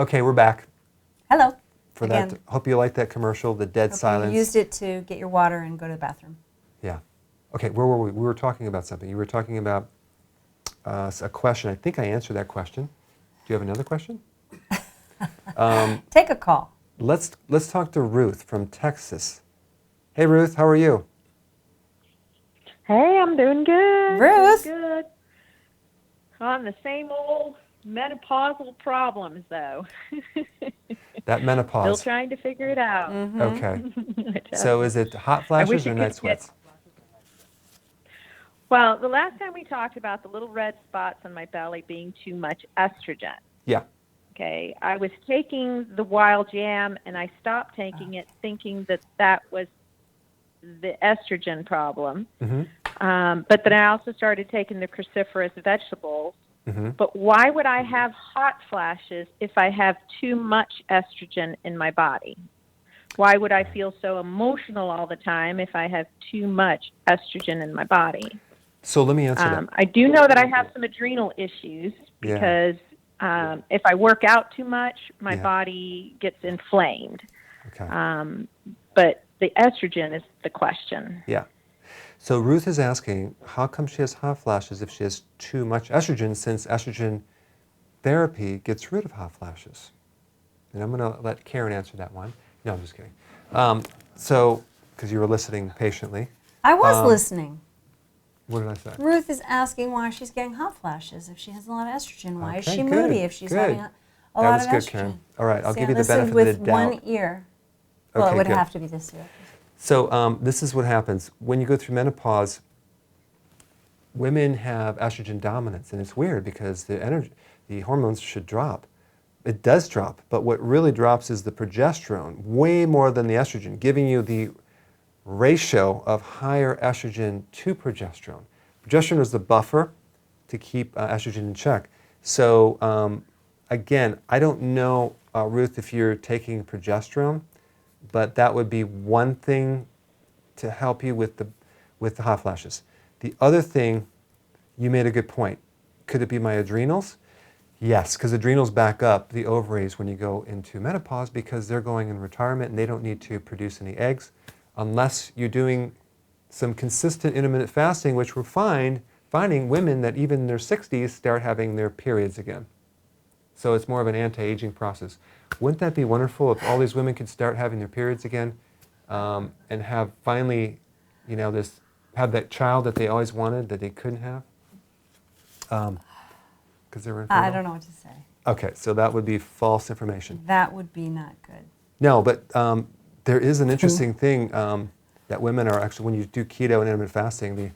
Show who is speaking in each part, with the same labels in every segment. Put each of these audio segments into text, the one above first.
Speaker 1: Okay, we're back.
Speaker 2: Hello.
Speaker 1: For
Speaker 2: Again.
Speaker 1: that, hope you liked that commercial, the dead silence.
Speaker 2: You used it to get your water and go to the bathroom.
Speaker 1: Yeah. Okay, where were we? We were talking about something. You were talking about a question. I think I answered that question. Do you have another question?
Speaker 2: Take a call.
Speaker 1: Let's talk to Ruth from Texas. Hey, Ruth, how are you?
Speaker 3: Hey, I'm doing good.
Speaker 2: Ruth.
Speaker 3: Doing good. On the same old menopausal problems, though.
Speaker 1: That menopause.
Speaker 3: Still trying to figure it out.
Speaker 2: Mm-hmm.
Speaker 1: Okay. So is it hot flashes or night sweats?
Speaker 3: Well, the last time we talked about the little red spots on my belly being too much estrogen.
Speaker 1: Yeah.
Speaker 3: Okay. I was taking the Wild Jam, and I stopped taking it thinking that that was the estrogen problem.
Speaker 1: Mm-hmm.
Speaker 3: But then I also started taking the cruciferous vegetables.
Speaker 1: Mm-hmm.
Speaker 3: But why would I have hot flashes if I have too much estrogen in my body? Why would I feel so emotional all the time if I have too much estrogen in my body?
Speaker 1: So let me answer that.
Speaker 3: I do know that I have some adrenal issues because if I work out too much, my body gets inflamed.
Speaker 1: Okay.
Speaker 3: But the estrogen is the question.
Speaker 1: Yeah. So Ruth is asking, how come she has hot flashes if she has too much estrogen, since estrogen therapy gets rid of hot flashes? And I'm going to let Karen answer that one. No, I'm just kidding. So, because you were listening patiently.
Speaker 2: I was listening.
Speaker 1: What did I say?
Speaker 2: Ruth is asking why she's getting hot flashes if she has a lot of estrogen. Why is she
Speaker 1: good,
Speaker 2: moody if she's having a lot of estrogen?
Speaker 1: That was good, Karen. All right, I'll give you the
Speaker 2: listen
Speaker 1: benefit
Speaker 2: with
Speaker 1: of the doubt.
Speaker 2: one ear. Well,
Speaker 1: Okay,
Speaker 2: it would
Speaker 1: good.
Speaker 2: have to be this ear.
Speaker 1: So this is what happens. When you go through menopause, women have estrogen dominance, and it's weird because the hormones should drop. It does drop, but what really drops is the progesterone, way more than the estrogen, giving you the ratio of higher estrogen to progesterone. Progesterone is the buffer to keep estrogen in check. So again, I don't know, Ruth, if you're taking progesterone, but that would be one thing to help you with the hot flashes. The other thing, you made a good point. Could it be my adrenals? Yes, because adrenals back up the ovaries when you go into menopause because they're going in retirement and they don't need to produce any eggs unless you're doing some consistent intermittent fasting, which we're finding women that even in their 60s start having their periods again. So it's more of an anti-aging process. Wouldn't that be wonderful if all these women could start having their periods again and have finally, have that child that they always wanted that they couldn't have? Because they were infertile?
Speaker 2: I don't know what to say.
Speaker 1: Okay, so that would be false information.
Speaker 2: That would be not good.
Speaker 1: No, but there is an interesting thing that women are actually, when you do keto and intermittent fasting,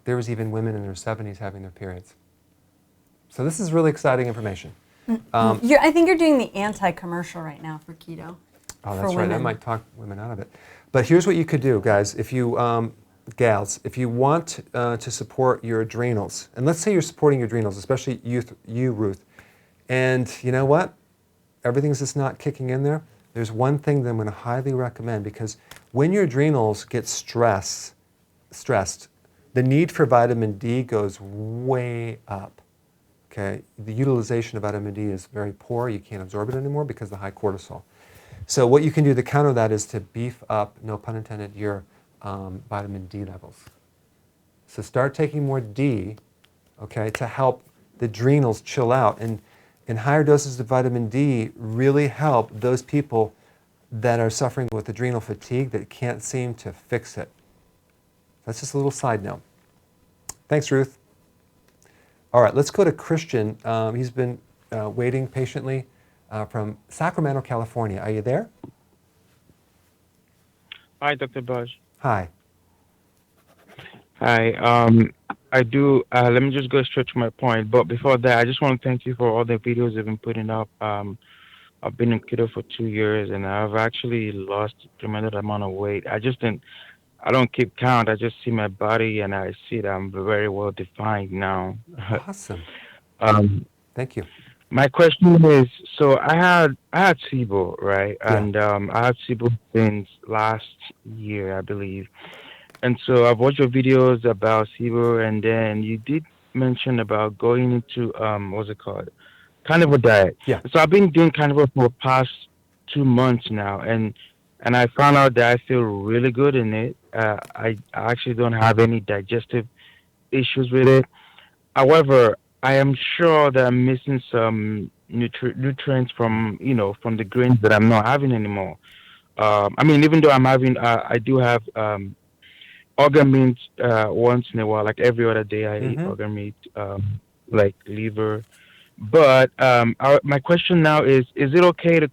Speaker 1: there was even women in their 70s having their periods. So this is really exciting information.
Speaker 2: I think you're doing the anti-commercial right now for keto.
Speaker 1: Oh, that's right. That might talk women out of it. But here's what you could do, guys. If you, gals, if you want to support your adrenals, and let's say you're supporting your adrenals, especially you, Ruth, and you know what? Everything's just not kicking in there. There's one thing that I'm going to highly recommend, because when your adrenals get stressed, the need for vitamin D goes way up. Okay, the utilization of vitamin D is very poor. You can't absorb it anymore because of the high cortisol. So what you can do to counter that is to beef up, no pun intended, your vitamin D levels. So start taking more D, okay, to help the adrenals chill out. And higher doses of vitamin D really help those people that are suffering with adrenal fatigue that can't seem to fix it. That's just a little side note. Thanks, Ruth. All right, let's go to Christian. He's been waiting patiently from Sacramento, California. Are you there?
Speaker 4: Hi, Dr. Bush.
Speaker 1: Hi.
Speaker 4: Hi. I do. Let me just go straight to my point. But before that, I just want to thank you for all the videos you've been putting up. I've been in keto for 2 years, and I've actually lost a tremendous amount of weight. I don't keep count. I just see my body, and I see that I'm very well defined now.
Speaker 1: Awesome. Thank you.
Speaker 4: My question is, so I had SIBO, right?
Speaker 1: Yeah.
Speaker 4: And I had SIBO since last year, I believe. And so I've watched your videos about SIBO, and then you did mention about going into what's it called, carnivore diet.
Speaker 1: Yeah.
Speaker 4: So I've been doing carnivore for the past 2 months now, and I found out that I feel really good in it. I actually don't have any digestive issues with it. However, I am sure that I'm missing some nutrients from from the grains that I'm not having anymore. I mean, even though I do have organ meat once in a while, like every other day I eat
Speaker 1: Mm-hmm.
Speaker 4: organ meat, like liver. But my question now is it okay to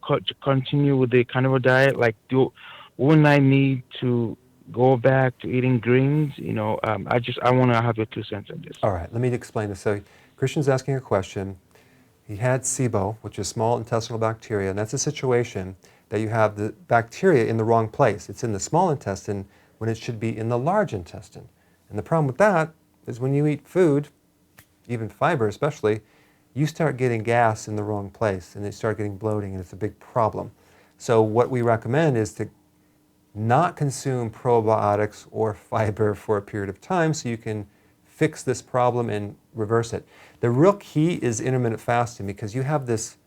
Speaker 4: continue with the carnivore diet? Like, wouldn't I need to go back to eating greens? I want to have your 2 cents on this.
Speaker 1: All right, let me explain this. So Christian's asking a question. He had SIBO, which is small intestinal bacteria, and that's a situation that you have the bacteria in the wrong place. It's in the small intestine when it should be in the large intestine. And the problem with that is when you eat food, even fiber especially, you start getting gas in the wrong place and they start getting bloating, and it's a big problem. So what we recommend is to not consume probiotics or fiber for a period of time so you can fix this problem and reverse it. The real key is intermittent fasting, because you have this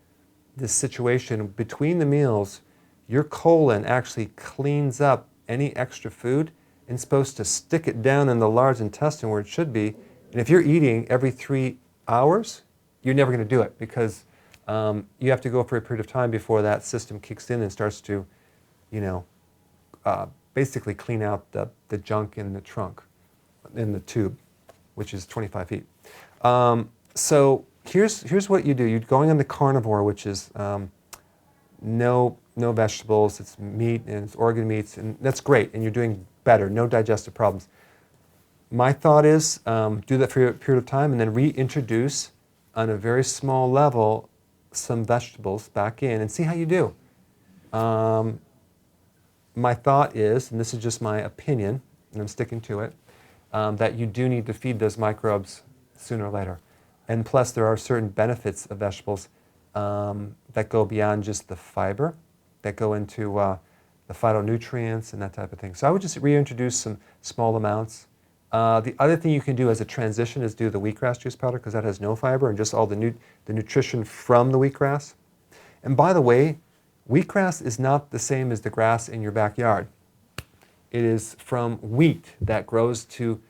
Speaker 1: situation between the meals. Your colon actually cleans up any extra food and is supposed to stick it down in the large intestine where it should be. And if you're eating every 3 hours, you're never going to do it, because you have to go for a period of time before that system kicks in and starts to, basically clean out the junk in the trunk, in the tube, which is 25 feet. So here's what you do. You're going on the carnivore, which is no vegetables, it's meat and it's organ meats, and that's great, and you're doing better, no digestive problems. My thought is do that for a period of time and then reintroduce on a very small level some vegetables back in and see how you do. My thought is, and this is just my opinion, and I'm sticking to it, that you do need to feed those microbes sooner or later. And plus, there are certain benefits of vegetables that go beyond just the fiber, that go into the phytonutrients and that type of thing. So I would just reintroduce some small amounts. The other thing you can do as a transition is do the wheatgrass juice powder, because that has no fiber and just all the nutrition from the wheatgrass. And by the way, wheatgrass is not the same as the grass in your backyard. It is from wheat that grows to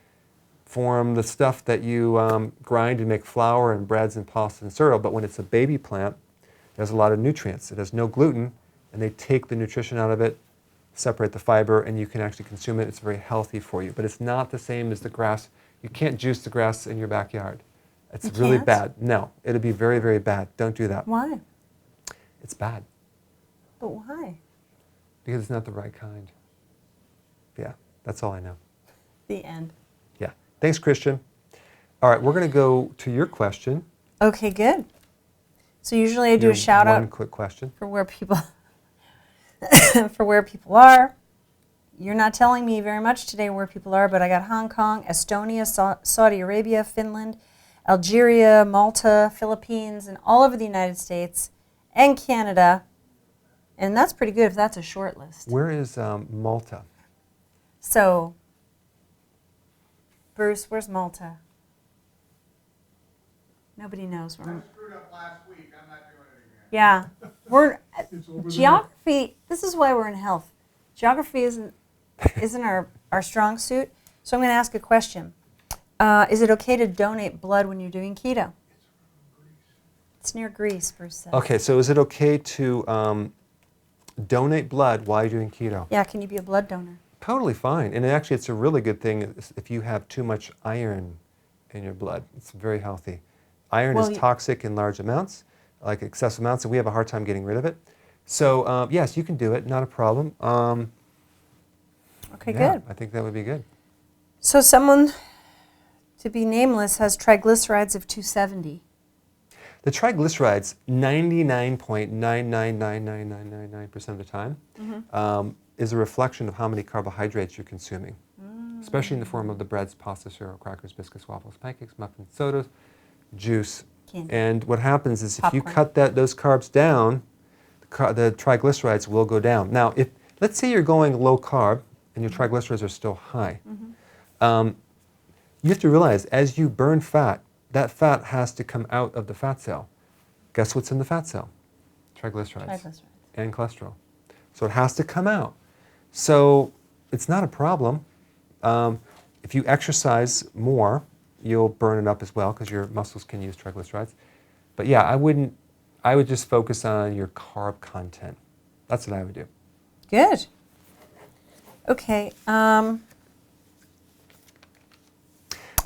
Speaker 1: form the stuff that you grind and make flour and breads and pasta and cereal. But when it's a baby plant, it has a lot of nutrients. It has no gluten, and they take the nutrition out of it, separate the fiber, and you can actually consume it. It's very healthy for you. But it's not the same as the grass. You can't juice the grass in your backyard. It's
Speaker 2: You
Speaker 1: really
Speaker 2: can't?
Speaker 1: bad. No, it'll be very, very bad. Don't do that.
Speaker 2: Why?
Speaker 1: It's bad
Speaker 2: But why?
Speaker 1: because it's not the right kind. Yeah, that's all I know.
Speaker 2: The end.
Speaker 1: Yeah. Thanks, Christian. All right, we're going to go to your question.
Speaker 2: Okay, good. So usually I do
Speaker 1: Your
Speaker 2: a shout
Speaker 1: one
Speaker 2: out
Speaker 1: quick question.
Speaker 2: for where people are. You're not telling me very much today where people are, but I got Hong Kong, Estonia, Saudi Arabia, Finland, Algeria, Malta, Philippines, and all over the United States and Canada. And that's pretty good if that's a short list.
Speaker 1: Where is Malta?
Speaker 2: So, Bruce, where's Malta? Nobody knows where.
Speaker 5: I screwed up last week. I'm not doing it again.
Speaker 2: Yeah, we're
Speaker 5: It's over
Speaker 2: geography. This is why we're in health. Geography isn't our strong suit. So I'm going to ask a question. Is it okay to donate blood when you're doing keto? It's near Greece, Bruce says.
Speaker 1: Okay, so is it okay to donate blood while you're doing keto?
Speaker 2: Yeah, can you be a blood donor?
Speaker 1: Totally fine. And actually, it's a really good thing if you have too much iron in your blood. It's very healthy. Iron
Speaker 2: Well,
Speaker 1: is toxic in large amounts, like excessive amounts, and we have a hard time getting rid of it. So yes, you can do it, not a problem.
Speaker 2: Okay,
Speaker 1: Yeah,
Speaker 2: good.
Speaker 1: I think that would be good.
Speaker 2: So someone, to be nameless, has triglycerides of 270.
Speaker 1: The triglycerides, 99.999999% of the time, is a reflection of how many carbohydrates you're consuming, especially in the form of the breads, pasta, cereal, crackers, biscuits, waffles, pancakes, muffins, sodas, juice.
Speaker 2: Candy.
Speaker 1: And what happens is if you
Speaker 2: Popcorn.
Speaker 1: cut those carbs down, the triglycerides will go down. Now, if let's say you're going low carb and your triglycerides are still high, you have to realize as you burn fat, that fat has to come out of the fat cell. Guess what's in the fat cell? Triglycerides.
Speaker 2: Triglycerides.
Speaker 1: And cholesterol. So it has to come out. So it's not a problem. If you exercise more, you'll burn it up as well because your muscles can use triglycerides. But yeah, I would just focus on your carb content. That's what I would do.
Speaker 2: Good. Okay.
Speaker 1: All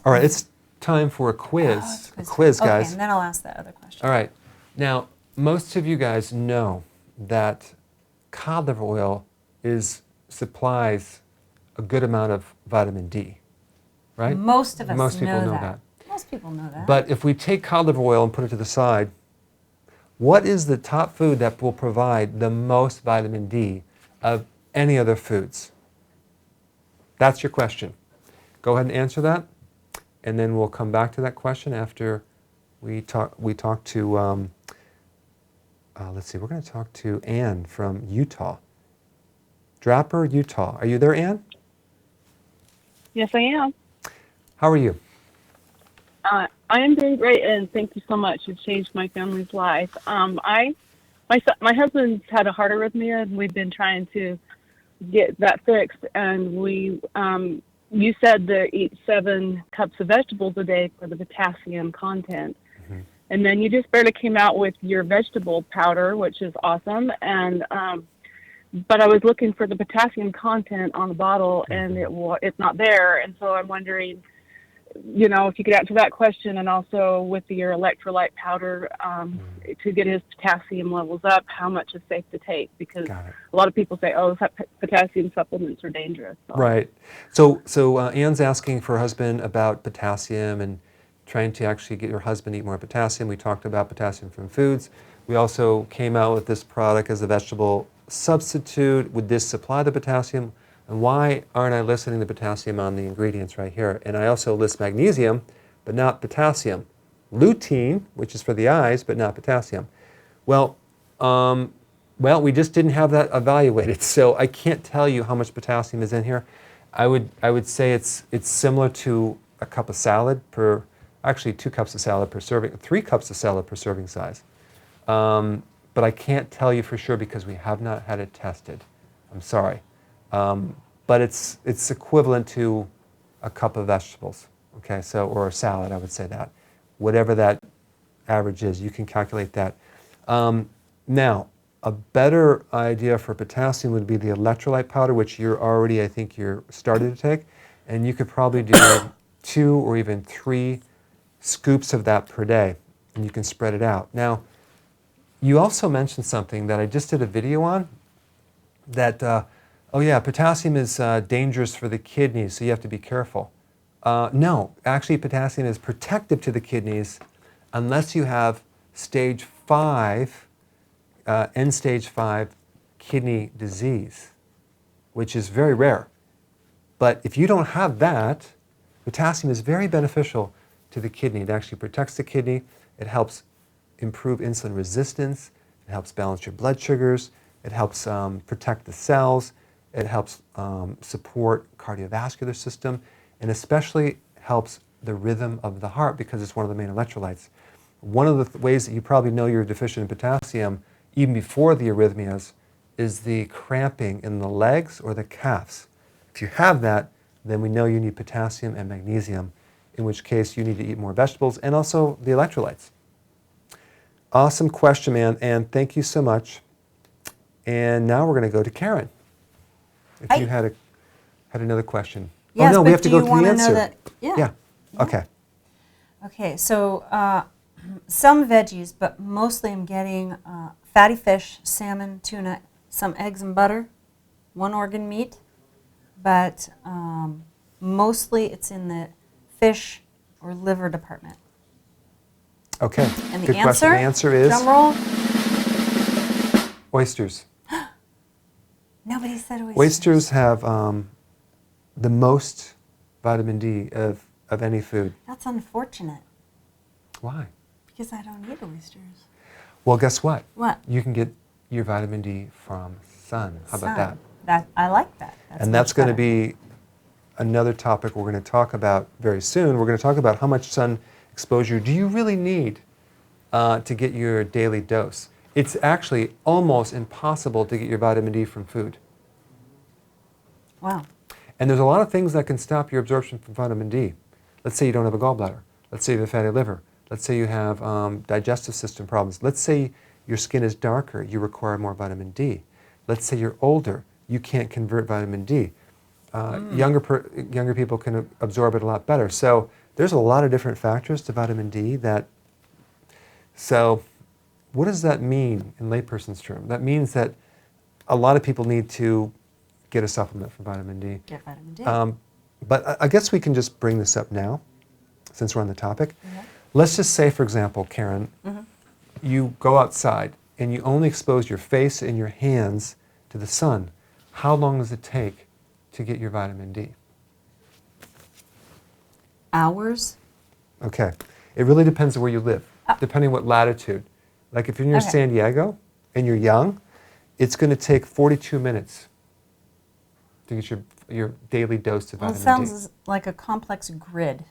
Speaker 1: right, it's time for a quiz.
Speaker 2: Oh,
Speaker 1: A quiz, guys.
Speaker 2: Okay, and then I'll ask that other question.
Speaker 1: All right. Now, most of you guys know that cod liver oil supplies a good amount of vitamin D, right?
Speaker 2: Most of us
Speaker 1: Most people know
Speaker 2: that.
Speaker 1: that.
Speaker 2: Most people know that.
Speaker 1: But if we take cod liver oil and put it to the side, what is the top food that will provide the most vitamin D of any other foods? That's your question. Go ahead and answer that, and then we'll come back to that question after we talk to, let's see, we're going to talk to Ann from Utah. Draper, Utah. Are you there, Ann?
Speaker 6: Yes, I am.
Speaker 1: How are you?
Speaker 6: I am doing great, and thank you so much. You've changed my family's life. My husband's had a heart arrhythmia, and we've been trying to get that fixed. And you said to eat 7 cups of vegetables a day for the potassium content. Mm-hmm. And then you just barely came out with your vegetable powder, which is awesome. And but I was looking for the potassium content on the bottle, and it's not there. And so I'm wondering, if you could answer that question, and also with your electrolyte powder to get his potassium levels up, how much is safe to take? Because a lot of people say, potassium supplements are dangerous. So.
Speaker 1: Right. So Ann's asking for her husband about potassium and trying to actually get your husband to eat more potassium. We talked about potassium from foods. We also came out with this product as a vegetable substitute. Would this supply the potassium? And why aren't I listing the potassium on the ingredients right here? And I also list magnesium, but not potassium. Lutein, which is for the eyes, but not potassium. Well, we just didn't have that evaluated, so I can't tell you how much potassium is in here. I would say it's similar to a cup of salad actually 2 cups of salad per serving, 3 cups of salad per serving size. But I can't tell you for sure because we have not had it tested. I'm sorry. But it's equivalent to a cup of vegetables, okay? Or a salad, I would say that. Whatever that average is, you can calculate that. Now, a better idea for potassium would be the electrolyte powder, which I think you're starting to take. And you could probably do 2 or even 3 scoops of that per day, and you can spread it out. Now, you also mentioned something that I just did a video on, that, potassium is dangerous for the kidneys, so you have to be careful. No, actually potassium is protective to the kidneys unless you have stage 5, end stage 5 kidney disease, which is very rare. But if you don't have that, potassium is very beneficial to the kidney. It actually protects the kidney. It helps improve insulin resistance. It helps balance your blood sugars. It helps protect the cells. It helps support cardiovascular system, and especially helps the rhythm of the heart because it's one of the main electrolytes. One of the ways that you probably know you're deficient in potassium, even before the arrhythmias, is the cramping in the legs or the calves. If you have that, then we know you need potassium and magnesium, in which case you need to eat more vegetables and also the electrolytes. Awesome question, man, and thank you so much. And now we're going to go to Karen. If you had another question.
Speaker 2: Yes,
Speaker 1: we have to go to the
Speaker 2: know
Speaker 1: answer.
Speaker 2: that? Yeah.
Speaker 1: Okay.
Speaker 2: Okay, so some veggies, but mostly I'm getting fatty fish, salmon, tuna, some eggs and butter, 1 organ meat, but mostly it's in the fish or liver department.
Speaker 1: Okay.
Speaker 2: And
Speaker 1: Good
Speaker 2: the
Speaker 1: question.
Speaker 2: answer?
Speaker 1: The answer is
Speaker 2: Drum roll.
Speaker 1: oysters.
Speaker 2: Nobody said oysters.
Speaker 1: Oysters have the most vitamin D of any food.
Speaker 2: That's unfortunate
Speaker 1: Why?
Speaker 2: because I don't eat oysters.
Speaker 1: Well, guess what?
Speaker 2: What?
Speaker 1: You can get your vitamin D from sun. How about that?
Speaker 2: I like that.
Speaker 1: And that's going to
Speaker 2: better.
Speaker 1: be another topic we're going to talk about very soon. We're going to talk about how much sun exposure do you really need to get your daily dose. It's actually almost impossible to get your vitamin D from food.
Speaker 2: Wow.
Speaker 1: And there's a lot of things that can stop your absorption from vitamin D. Let's say you don't have a gallbladder. Let's say you have a fatty liver. Let's say you have digestive system problems. Let's say your skin is darker, you require more vitamin D. Let's say you're older, you can't convert vitamin D. Younger people can absorb it a lot better. So there's a lot of different factors to vitamin D that, so what does that mean in layperson's term? That means that a lot of people need to get a supplement for vitamin D.
Speaker 2: Get vitamin D.
Speaker 1: But I guess we can just bring this up now, since we're on the topic.
Speaker 2: Yeah.
Speaker 1: Let's just say, for example, Karen, you go outside and you only expose your face and your hands to the sun. How long does it take to get your vitamin D?
Speaker 2: Hours?
Speaker 1: Okay. It really depends on where you live, depending on what latitude. Like if you're near San Diego and you're young, it's going to take 42 minutes to get your daily dose of
Speaker 2: Well, it
Speaker 1: vitamin D.
Speaker 2: sounds like a complex grid.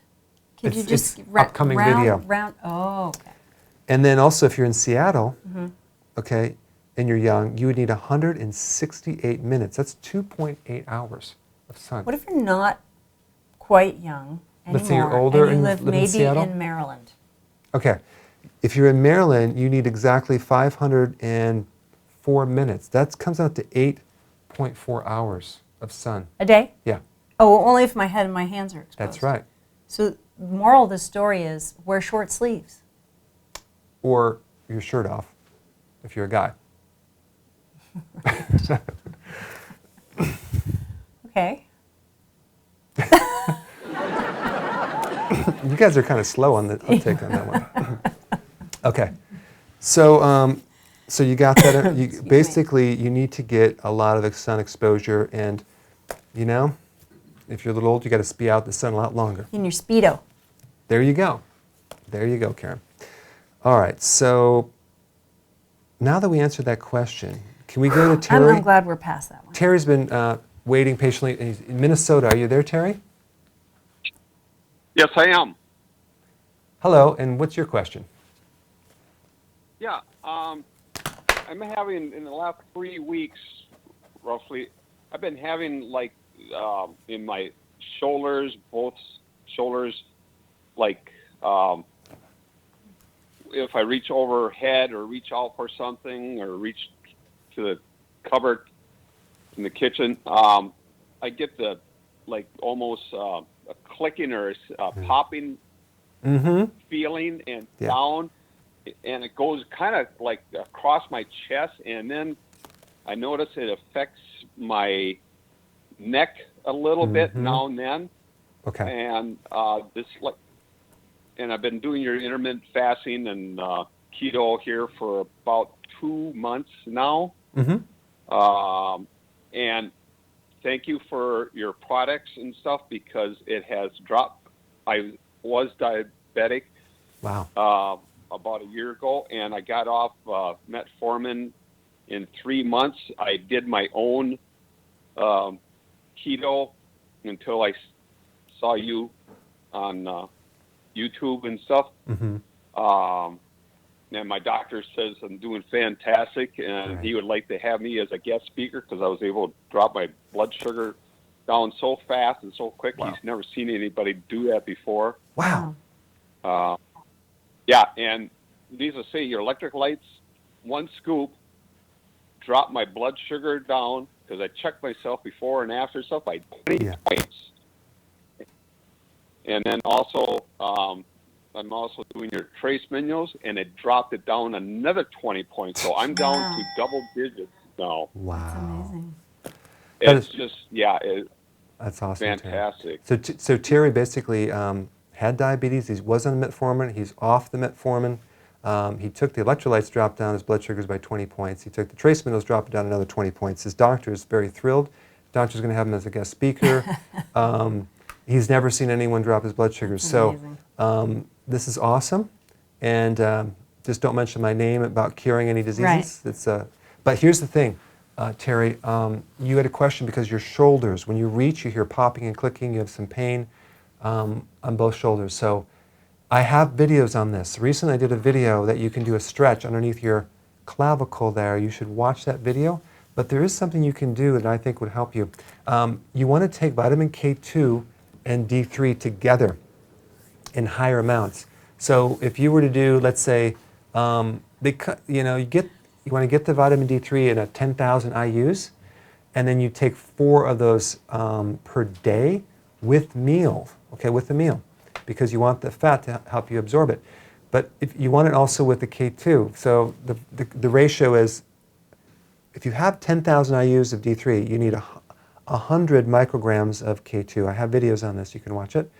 Speaker 2: Could you
Speaker 1: It's
Speaker 2: just
Speaker 1: upcoming video.
Speaker 2: Oh, okay.
Speaker 1: And then also if you're in Seattle, okay, and you're young, you would need 168 minutes. That's 2.8 hours of sun.
Speaker 2: What if you're not quite young anymore?
Speaker 1: Let's say you're older
Speaker 2: and you
Speaker 1: and
Speaker 2: live
Speaker 1: live in
Speaker 2: maybe
Speaker 1: Seattle?
Speaker 2: in Maryland.
Speaker 1: Okay. If you're in Maryland, you need exactly 504 minutes. That comes out to 8.4 hours of sun.
Speaker 2: A day?
Speaker 1: Yeah,
Speaker 2: Oh, well, only if my head and my hands are exposed.
Speaker 1: that's right.
Speaker 2: So the moral of the story is wear short sleeves.
Speaker 1: Or your shirt off, if you're a guy.
Speaker 2: Okay.
Speaker 1: You guys are kind of slow on the uptake on that one. Okay. So, so you got that. Basically, you need to get a lot of sun exposure, and you know, if you're a little old, you got to be out in the sun a lot longer.
Speaker 2: In your Speedo.
Speaker 1: There you go. There you go, Karen. All right. So now that we answered that question, can we go to Terry?
Speaker 2: I'm glad we're past that one.
Speaker 1: Terry's been waiting patiently. He's in Minnesota. Are you there, Terry?
Speaker 7: Yes, I am.
Speaker 1: Hello. And what's your question?
Speaker 7: Yeah, I'm having in the last 3 weeks, roughly. I've been having like in my shoulders, both shoulders, like if I reach overhead or reach out for something or reach to the cupboard in the kitchen, I get the like almost a clicking or a popping feeling and down. And it goes kind of like across my chest, and then I notice it affects my neck a little bit now and then.
Speaker 1: Okay.
Speaker 7: And and I've been doing your intermittent fasting and keto here for about 2 months now. And thank you for your products and stuff because it has dropped. I was diabetic.
Speaker 1: Wow.
Speaker 7: About a year ago, and I got off metformin in 3 months. I did my own keto until I saw you on YouTube and stuff. And my doctor says I'm doing fantastic, and he would like to have me as a guest speaker because I was able to drop my blood sugar down so fast and so quick.
Speaker 1: Wow.
Speaker 7: He's never seen anybody do that before.
Speaker 1: Wow.
Speaker 7: Yeah, and needless to say, your electric lights, 1 scoop, dropped my blood sugar down because I checked myself before and after stuff by 20 points. And then also, I'm also doing your trace menus, and it dropped it down another 20 points. So I'm down to double digits now.
Speaker 1: Wow.
Speaker 2: That's amazing.
Speaker 7: It's just,
Speaker 1: that's awesome.
Speaker 7: fantastic.
Speaker 1: Terry. So Terry basically had diabetes. He was on metformin. He's off the metformin. He took the electrolytes, dropped down his blood sugars by 20 points. He took the trace minerals, dropped it down another 20 points. His doctor is very thrilled. The doctor's going to have him as a guest speaker. He's never seen anyone drop his blood sugars. So this is awesome. And just don't mention my name about curing any diseases.
Speaker 2: Right.
Speaker 1: It's but here's the thing, Terry. You had a question because your shoulders, when you reach, you hear popping and clicking. You have some pain on both shoulders. So I have videos on this. Recently I did a video that you can do a stretch underneath your clavicle there. You should watch that video. But there is something you can do that I think would help you. You want to take vitamin K2 and D3 together in higher amounts. So if you were to do, let's say, you want to get the vitamin D3 in a 10,000 IUs, and then you take 4 of those per day with meal, okay, with the meal, because you want the fat to help you absorb it. But if you want it also with the K2, so the ratio is, if you have 10,000 IUs of D3, you need 100 micrograms of K2. I have videos on this, you can watch it.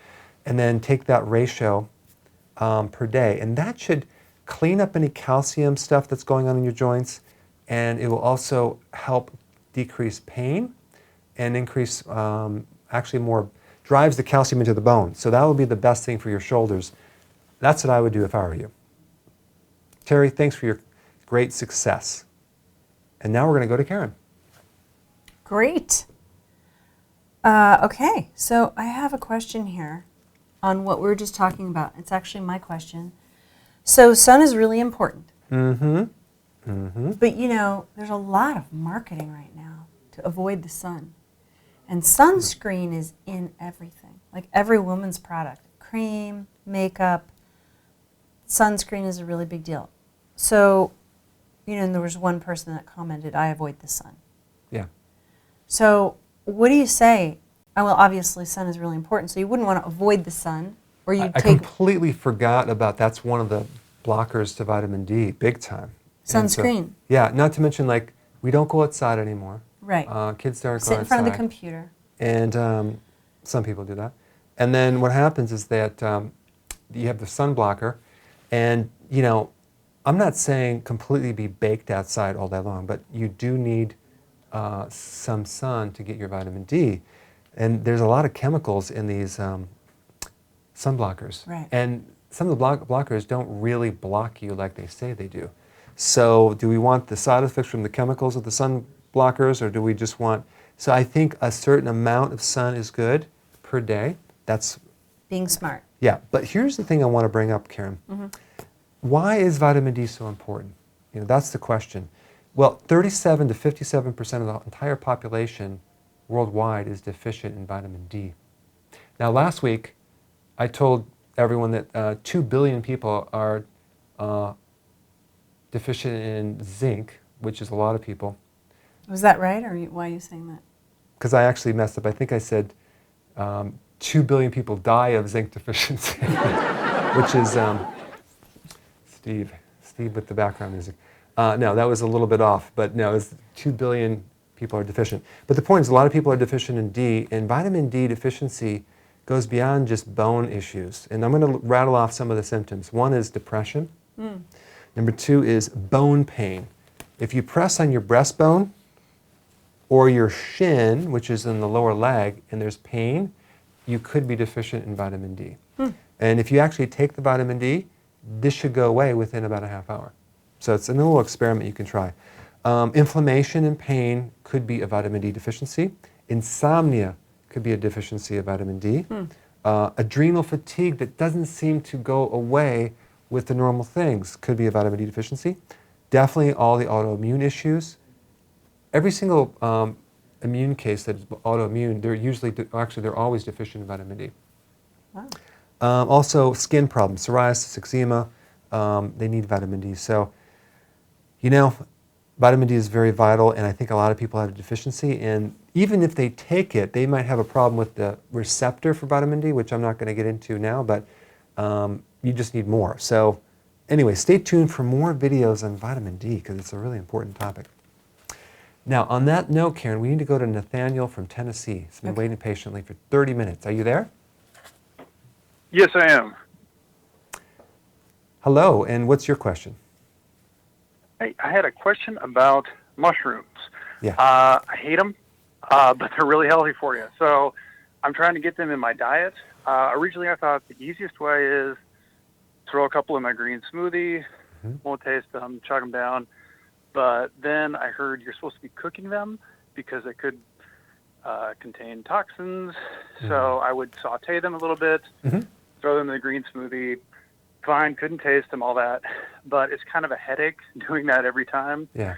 Speaker 1: And then take that ratio per day. And that should clean up any calcium stuff that's going on in your joints, and it will also help decrease pain and increase, actually more, drives the calcium into the bone. So that would be the best thing for your shoulders. That's what I would do if I were you. Terry, thanks for your great success. And now we're going to go to Karen.
Speaker 2: Great. Okay, so I have a question here on what we were just talking about. It's actually my question. So sun is really important.
Speaker 1: Mm-hmm. Mm-hmm.
Speaker 2: But you know, there's a lot of marketing right now to avoid the sun. And sunscreen is in everything. Like every woman's product. Cream, makeup, sunscreen is a really big deal. So, you know, and there was one person that commented, I avoid the sun.
Speaker 1: Yeah.
Speaker 2: So what do you say? Well, obviously sun is really important, so you wouldn't want to avoid the sun, or you
Speaker 1: I
Speaker 2: take
Speaker 1: completely forgot about, that's one of the blockers to vitamin D, big time. And so,
Speaker 2: sunscreen.
Speaker 1: yeah, not to mention, like, we don't go outside anymore.
Speaker 2: Right.
Speaker 1: Kids don't go
Speaker 2: Sit in
Speaker 1: outside.
Speaker 2: front of the computer.
Speaker 1: And some people do that. And then what happens is that you have the sun blocker, and, you know, I'm not saying completely be baked outside all day long, but you do need some sun to get your vitamin D. And there's a lot of chemicals in these sun blockers.
Speaker 2: Right.
Speaker 1: And some of the blockers don't really block you like they say they do. So do we want the side effects from the chemicals of the sun blockers, or do we just want... So I think a certain amount of sun is good per day. That's...
Speaker 2: Being smart.
Speaker 1: Yeah, but here's the thing I want to bring up, Karen.
Speaker 2: Mm-hmm.
Speaker 1: Why is vitamin D so important? You know, that's the question. Well, 37 to 57% of the entire population worldwide is deficient in vitamin D. Now, last week, I told everyone that 2 billion people are deficient in zinc, which is a lot of people.
Speaker 2: Was that right, or why are you saying that?
Speaker 1: Because I actually messed up. I think I said 2 billion people die of zinc deficiency, which is Steve with the background music. No, that was a little bit off, but no, it's 2 billion people are deficient. But the point is, a lot of people are deficient in D, and vitamin D deficiency goes beyond just bone issues. And I'm going to rattle off some of the symptoms. One is depression. Number 2 is bone pain. If you press on your breastbone or your shin, which is in the lower leg, and there's pain, you could be deficient in vitamin D. And if you actually take the vitamin D, this should go away within about a half hour. So it's a little experiment you can try. Inflammation and pain could be a vitamin D deficiency. Insomnia could be a deficiency of vitamin D. Adrenal fatigue that doesn't seem to go away with the normal things could be a vitamin D deficiency. Definitely all the autoimmune issues. Every single immune case that's autoimmune, they're always deficient in vitamin D.
Speaker 2: Wow.
Speaker 1: Also skin problems, psoriasis, eczema, they need vitamin D. So, you know, vitamin D is very vital, and I think a lot of people have a deficiency, and even if they take it, they might have a problem with the receptor for vitamin D, which I'm not going to get into now, but you just need more. So anyway, stay tuned for more videos on vitamin D, because it's a really important topic. Now, on that note, Karen, we need to go to Nathaniel from Tennessee. He's been waiting patiently for 30 minutes. Are you there?
Speaker 8: Yes, I am.
Speaker 1: Hello, and what's your question?
Speaker 8: Hey, I had a question about mushrooms.
Speaker 1: Yeah.
Speaker 8: I hate them, but they're really healthy for you. So I'm trying to get them in my diet. Originally, I thought the easiest way is throw a couple in my green smoothie, won't taste them, chug them down. But then I heard you're supposed to be cooking them because they could contain toxins. So I would saute them a little bit, throw them in the green smoothie, fine, couldn't taste them, all that, but it's kind of a headache doing that every time.
Speaker 1: Yeah.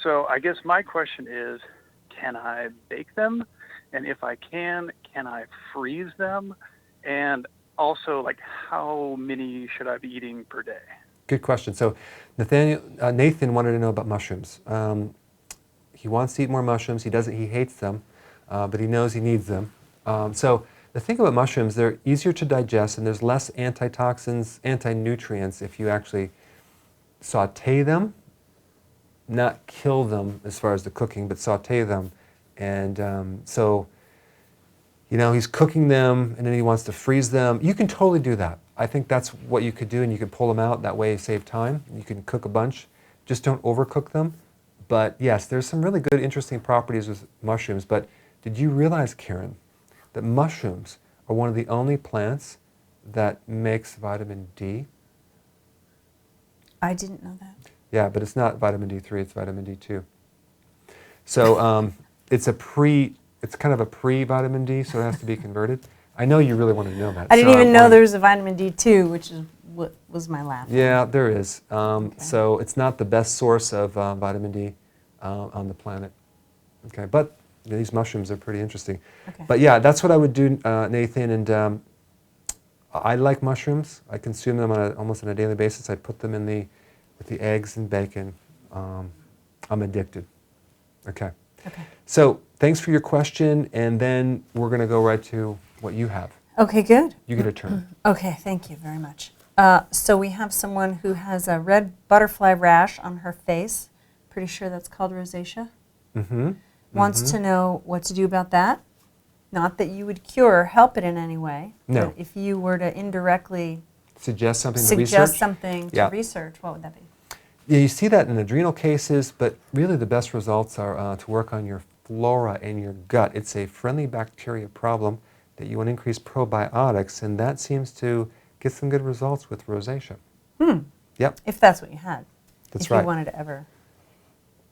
Speaker 8: So I guess my question is, can I bake them? And if I can I freeze them? And also, like, how many should I be eating per day?
Speaker 1: Good question. So Nathan wanted to know about mushrooms. He wants to eat more mushrooms. He hates them, but he knows he needs them. So the thing about mushrooms, they're easier to digest and there's less antitoxins, anti-nutrients if you actually saute them, not kill them as far as the cooking, but saute them. And so, he's cooking them and then he wants to freeze them. You can totally do that. I think that's what you could do, and you could pull them out. That way you save time. You can cook a bunch. Just don't overcook them. But yes, there's some really good, interesting properties with mushrooms. But did you realize, Karen, that mushrooms are one of the only plants that makes vitamin D?
Speaker 2: I didn't know that.
Speaker 1: Yeah, but it's not vitamin D3, it's vitamin D2. So it's kind of a pre-vitamin D, so it has to be converted. I know you really wanted to know that.
Speaker 2: I didn't
Speaker 1: so
Speaker 2: even know there was a vitamin D2, which is what was my laugh.
Speaker 1: Yeah, there is.
Speaker 2: Okay.
Speaker 1: So it's not the best source of vitamin D on the planet. Okay, but these mushrooms are pretty interesting.
Speaker 2: Okay.
Speaker 1: But yeah, that's what I would do, Nathan. And I like mushrooms. I consume them almost on a daily basis. I put them with the eggs and bacon. I'm addicted. Okay.
Speaker 2: Okay.
Speaker 1: So thanks for your question, and then we're going to go right to what you have.
Speaker 2: Okay, good.
Speaker 1: You get a turn.
Speaker 2: Okay, thank you very much. So we have someone who has a red butterfly rash on her face. Pretty sure that's called rosacea.
Speaker 1: Mm-hmm.
Speaker 2: Wants to know what to do about that. Not that you would cure or help it in any way.
Speaker 1: No.
Speaker 2: But if you were to indirectly
Speaker 1: Suggest something to
Speaker 2: suggest
Speaker 1: research?
Speaker 2: something to
Speaker 1: Yeah.
Speaker 2: research, what would that be?
Speaker 1: Yeah, you see that in adrenal cases, but really the best results are to work on your flora and your gut. It's a friendly bacteria problem that you want to increase probiotics, and that seems to get some good results with rosacea. Yep,
Speaker 2: If that's what you had.
Speaker 1: that's
Speaker 2: if
Speaker 1: right.
Speaker 2: you wanted to ever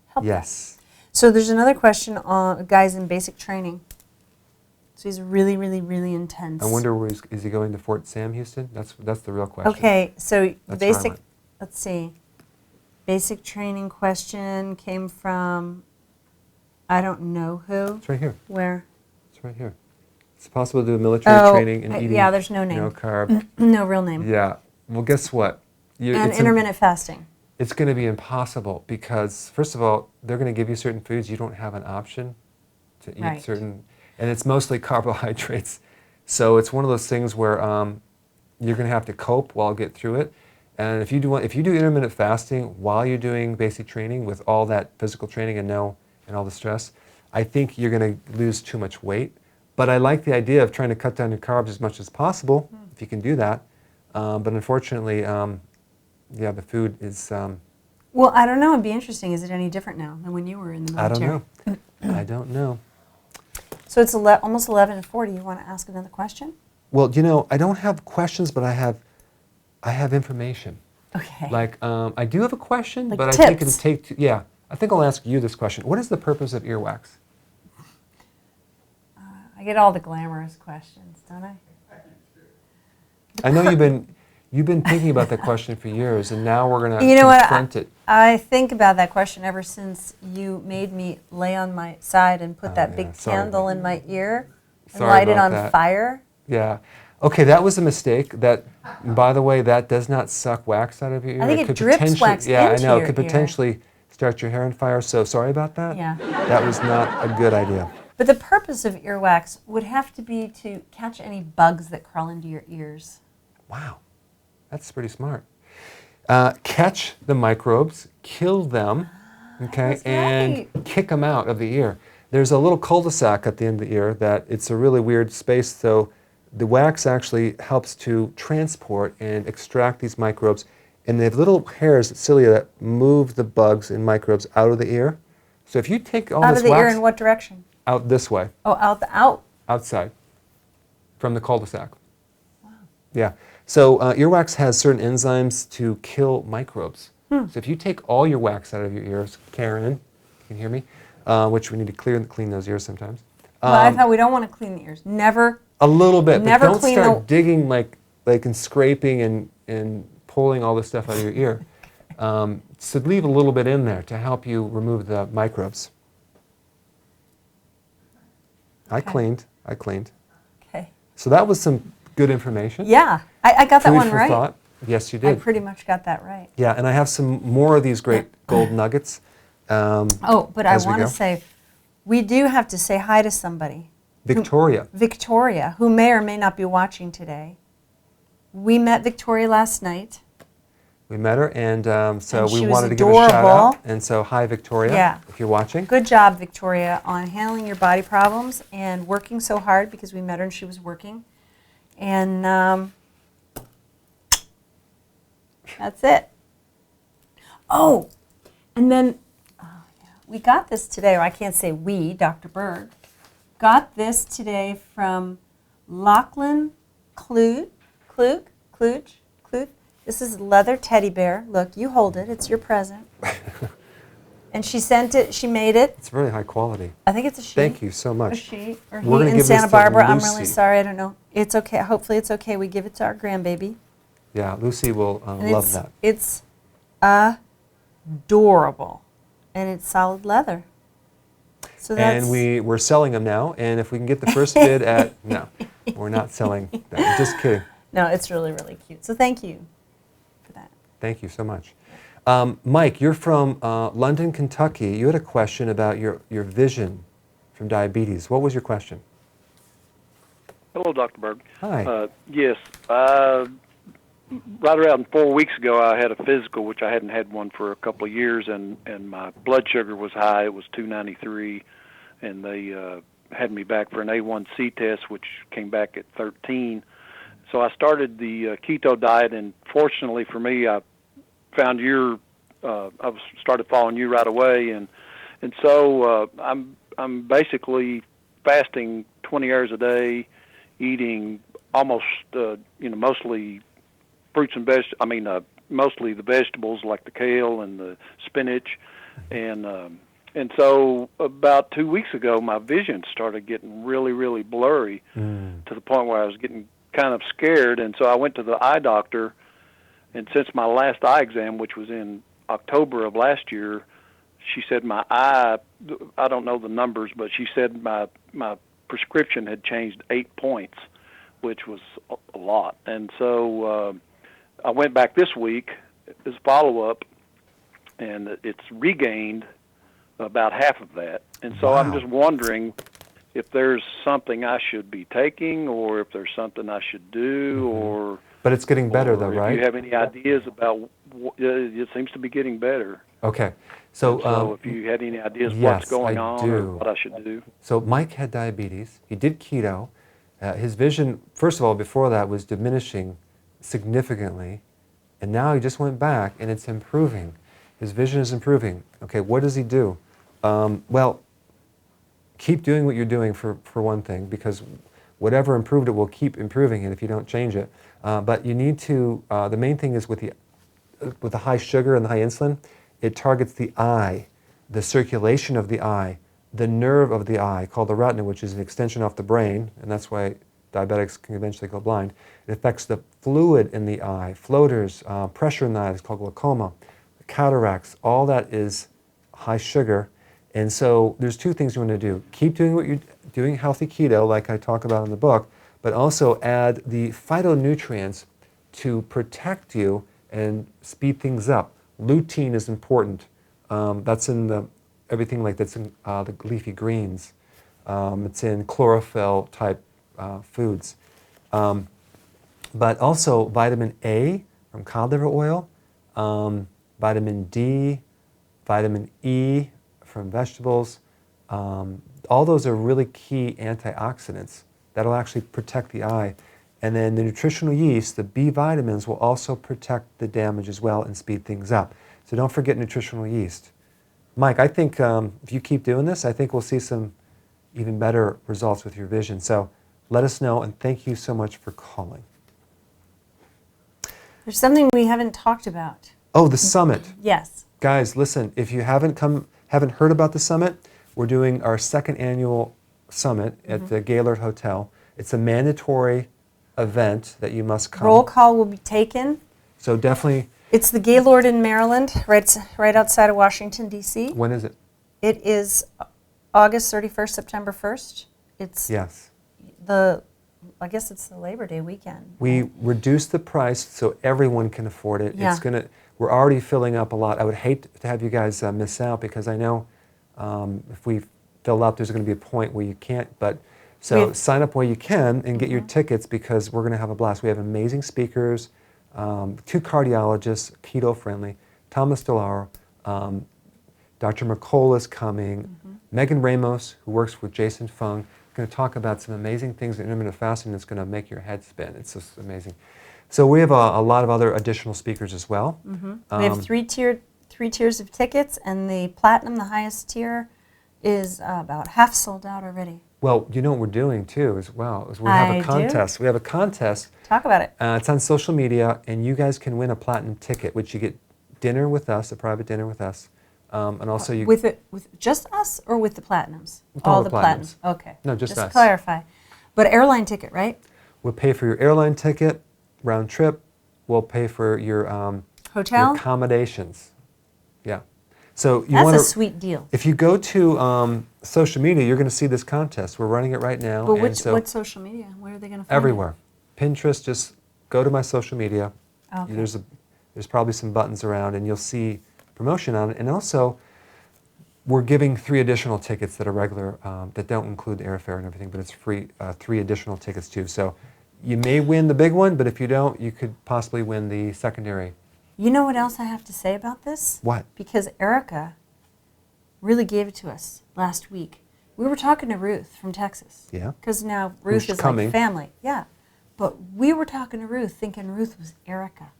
Speaker 2: help that.
Speaker 1: Yes.
Speaker 2: So there's another question on guys in basic training. So he's really, really, really intense.
Speaker 1: I wonder where is he going to Fort Sam, Houston? That's the real question.
Speaker 2: Okay, so
Speaker 1: That's where I
Speaker 2: basic,
Speaker 1: went.
Speaker 2: let's see. Basic training question came from, I don't know who.
Speaker 1: It's right here.
Speaker 2: Where?
Speaker 1: It's right here. It's possible to do military training and eating
Speaker 2: yeah, there's no name.
Speaker 1: no carb.
Speaker 2: No real name.
Speaker 1: Yeah. Well, guess what?
Speaker 2: And intermittent fasting.
Speaker 1: It's going to be impossible because, first of all, they're going to give you certain foods. You don't have an option to eat
Speaker 2: Right.
Speaker 1: certain, and it's mostly carbohydrates. So it's one of those things where you're going to have to cope while get through it. And if you do intermittent fasting while you're doing basic training with all that physical training and all the stress, I think you're going to lose too much weight. But I like the idea of trying to cut down your carbs as much as possible if you can do that. But unfortunately, the food is.
Speaker 2: Well, I don't know. It'd be interesting. Is it any different now than when you were in the military?
Speaker 1: I don't know. I don't know.
Speaker 2: So it's almost 11:40. You want to ask another question?
Speaker 1: Well, I don't have questions, but I have information.
Speaker 2: Okay.
Speaker 1: Like, I do have a question,
Speaker 2: Like
Speaker 1: but I think
Speaker 2: tips.
Speaker 1: it'll I think I'll ask you this question. What is the purpose of earwax?
Speaker 2: I get all the glamorous questions, don't I?
Speaker 1: I know you've been thinking about that question for years, and now we're going to
Speaker 2: You know what?
Speaker 1: confront it.
Speaker 2: I think about that question ever since you made me lay on my side and put that
Speaker 1: yeah,
Speaker 2: big
Speaker 1: sorry.
Speaker 2: candle in my ear and
Speaker 1: Sorry
Speaker 2: light it
Speaker 1: about
Speaker 2: on
Speaker 1: that.
Speaker 2: fire.
Speaker 1: Yeah. Okay, that was a mistake. That, by the way, that does not suck wax out of your ear.
Speaker 2: I think it
Speaker 1: could
Speaker 2: drips
Speaker 1: potentially-
Speaker 2: wax
Speaker 1: Yeah,
Speaker 2: into
Speaker 1: I know.
Speaker 2: your
Speaker 1: It could
Speaker 2: ear.
Speaker 1: potentially start your hair on fire. So sorry about that.
Speaker 2: Yeah.
Speaker 1: That was not a good idea.
Speaker 2: But the purpose of earwax would have to be to catch any bugs that crawl into your ears.
Speaker 1: Wow, that's pretty smart. Catch the microbes, kill them, okay,
Speaker 2: That's
Speaker 1: and
Speaker 2: right.
Speaker 1: kick them out of the ear. There's a little cul-de-sac at the end of the ear that it's a really weird space, so the wax actually helps to transport and extract these microbes, and they have little hairs, cilia, that move the bugs and microbes out of the ear. So if you take all
Speaker 2: Out
Speaker 1: this
Speaker 2: of the
Speaker 1: wax
Speaker 2: ear in what direction?
Speaker 1: out this way,
Speaker 2: Oh, out.
Speaker 1: outside, from the cul-de-sac. Wow. Yeah. So earwax has certain enzymes to kill microbes. So if you take all your wax out of your ears, Karen, you can hear me, which we need to clean those ears sometimes.
Speaker 2: Well, I thought we don't want to clean the ears. Never.
Speaker 1: A little bit,
Speaker 2: Never
Speaker 1: but don't
Speaker 2: clean
Speaker 1: start
Speaker 2: the-
Speaker 1: digging like and scraping and pulling all this stuff out of your ear. So leave a little bit in there to help you remove the microbes. I cleaned.
Speaker 2: Okay.
Speaker 1: So that was some good information.
Speaker 2: Yeah, I got that
Speaker 1: Food
Speaker 2: one
Speaker 1: for
Speaker 2: right.
Speaker 1: thought. Yes, you
Speaker 2: I
Speaker 1: did.
Speaker 2: pretty much got that right.
Speaker 1: Yeah, and I have some more of these great gold nuggets.
Speaker 2: Oh, but I
Speaker 1: as we
Speaker 2: want to
Speaker 1: go.
Speaker 2: say, we do have to say hi to somebody.
Speaker 1: Victoria.
Speaker 2: Victoria, who may or may not be watching today. We met Victoria last night.
Speaker 1: We met her, and so
Speaker 2: And
Speaker 1: we
Speaker 2: she was
Speaker 1: wanted to give her a shout out.
Speaker 2: adorable.
Speaker 1: And so, hi, Victoria,
Speaker 2: Yeah.
Speaker 1: if you're watching.
Speaker 2: Good job, Victoria, on handling your body problems and working so hard, because we met her and she was working. And that's it. Oh, and then we got this today, or I can't say we, Dr. Berg, got this today from Lachlan Kluge. This is a leather teddy bear. Look, you hold it. It's your present. And she sent it. She made it.
Speaker 1: It's very high quality.
Speaker 2: I think it's a she.
Speaker 1: Thank you so
Speaker 2: A
Speaker 1: much.
Speaker 2: she or
Speaker 1: We're
Speaker 2: he
Speaker 1: gonna
Speaker 2: in
Speaker 1: give this
Speaker 2: Santa
Speaker 1: to
Speaker 2: Barbara. I'm really
Speaker 1: Lucy.
Speaker 2: sorry. I don't know. It's okay. Hopefully it's okay. We give it to our grandbaby.
Speaker 1: Yeah, Lucy will
Speaker 2: And
Speaker 1: love that.
Speaker 2: It's adorable. And it's solid leather. So that's,
Speaker 1: And we're selling them now, and if we can get the first bid at, no, we're not selling that. Just kidding.
Speaker 2: no, it's really, really cute. So thank you for that.
Speaker 1: Thank you so much. Mike, you're from London, Kentucky. You had a question about your vision from diabetes. What was your question?
Speaker 9: Hello, Dr. Berg.
Speaker 1: Hi.
Speaker 9: Yes. Right around 4 weeks ago, I had a physical, which I hadn't had one for a couple of years, and my blood sugar was high. It was 293, and they had me back for an A1C test, which came back at 13. So I started the keto diet, and fortunately for me, I found started following you right away, and so I'm basically fasting 20 hours a day, eating almost mostly fruits and mostly the vegetables like the kale and the spinach, and so about 2 weeks ago, my vision started getting really, really blurry to the point where I was getting kind of scared, and so I went to the eye doctor. And since my last eye exam, which was in October of last year, she said my eye, I don't know the numbers, but she said my prescription had changed 8 points, which was a lot. And so I went back this week as follow-up, and it's regained about half of that. And so
Speaker 1: Wow.
Speaker 9: I'm just wondering if there's something I should be taking, or if there's something I should do, or...
Speaker 1: But it's getting better,
Speaker 9: or
Speaker 1: though,
Speaker 9: if
Speaker 1: right?
Speaker 9: you have any ideas about it seems to be getting better.
Speaker 1: Okay. So,
Speaker 9: if you had any ideas
Speaker 1: yes,
Speaker 9: what's going
Speaker 1: I
Speaker 9: on
Speaker 1: do.
Speaker 9: or what I should do.
Speaker 1: So Mike had diabetes. He did keto. His vision, first of all, before that, was diminishing significantly. And now he just went back, and it's improving. His vision is improving. Okay, what does he do? Well, keep doing what you're doing for one thing, because whatever improved it will keep improving it if you don't change it. But you need to, the main thing is with the high sugar and the high insulin, it targets the eye, the circulation of the eye, the nerve of the eye, called the retina, which is an extension off the brain, and that's why diabetics can eventually go blind. It affects the fluid in the eye, floaters, pressure in the eye, it's called glaucoma, cataracts, all that is high sugar. And so there's two things you want to do. Keep doing what you're doing, healthy keto, like I talk about in the book, but also add the phytonutrients to protect you and speed things up. Lutein is important. That's in everything like that's in the leafy greens. It's in chlorophyll type foods. But also vitamin A from cod liver oil, vitamin D, vitamin E from vegetables. All those are really key antioxidants that'll actually protect the eye. And then the nutritional yeast, the B vitamins, will also protect the damage as well and speed things up. So don't forget nutritional yeast. Mike, I think if you keep doing this, I think we'll see some even better results with your vision. So let us know, and thank you so much for calling.
Speaker 2: There's something we haven't talked about.
Speaker 1: Oh, the summit.
Speaker 2: Yes.
Speaker 1: Guys, listen, if you haven't heard about the summit, we're doing our second annual summit at the Gaylord Hotel. It's a mandatory event that you must come.
Speaker 2: Roll call will be taken.
Speaker 1: So definitely,
Speaker 2: It's the Gaylord in Maryland, right outside of Washington, D.C.
Speaker 1: when is it?
Speaker 2: It is August 31st, September 1st. It's
Speaker 1: Yes.
Speaker 2: I guess it's the Labor Day weekend.
Speaker 1: We reduced the price so everyone can afford it.
Speaker 2: Yeah.
Speaker 1: We're already filling up a lot. I would hate to have you guys miss out because I know if we fill up, there's going to be a point where you can't. But so sign up while you can and get your tickets because we're going to have a blast. We have amazing speakers, 2 cardiologists, keto friendly, Thomas DeLauro, Dr. McCall is coming, Megan Ramos, who works with Jason Fung, going to talk about some amazing things in intermittent fasting that's going to make your head spin. It's just amazing. So we have a lot of other additional speakers as well.
Speaker 2: We have three tiers of tickets, and the platinum, the highest tier, is about half sold out already.
Speaker 1: Well, you know what we're doing too is we have a contest. We have a contest.
Speaker 2: Talk about it.
Speaker 1: It's on social media, and you guys can win a platinum ticket, which you get dinner with us, a private dinner with us, and also you
Speaker 2: with just us or with the platinums?
Speaker 1: With all the
Speaker 2: platinums.
Speaker 1: platinums.
Speaker 2: Okay.
Speaker 1: No, just us.
Speaker 2: to clarify. But airline ticket, right?
Speaker 1: We'll pay for your airline ticket, round trip. We'll pay for your
Speaker 2: Hotel?
Speaker 1: your accommodations. Yeah. So you
Speaker 2: That's
Speaker 1: want
Speaker 2: a sweet deal.
Speaker 1: If you go to social media, you're going to see this contest. We're running it right now.
Speaker 2: But
Speaker 1: and so
Speaker 2: what social media? Where are they going to find
Speaker 1: everywhere. Pinterest, just go to my social media.
Speaker 2: Okay.
Speaker 1: There's probably some buttons around, and you'll see promotion on it. And also, we're giving 3 additional tickets that are regular, that don't include the airfare and everything, but it's free, 3 additional tickets too. So you may win the big one, but if you don't, you could possibly win the secondary.
Speaker 2: You know what else I have to say about this?
Speaker 1: What?
Speaker 2: Because Erika really gave it to us last week. We were talking to Ruth from Texas.
Speaker 1: Yeah.
Speaker 2: Because now Ruth
Speaker 1: Who's
Speaker 2: is
Speaker 1: coming.
Speaker 2: like family. Yeah. But we were talking to Ruth thinking Ruth was Erika.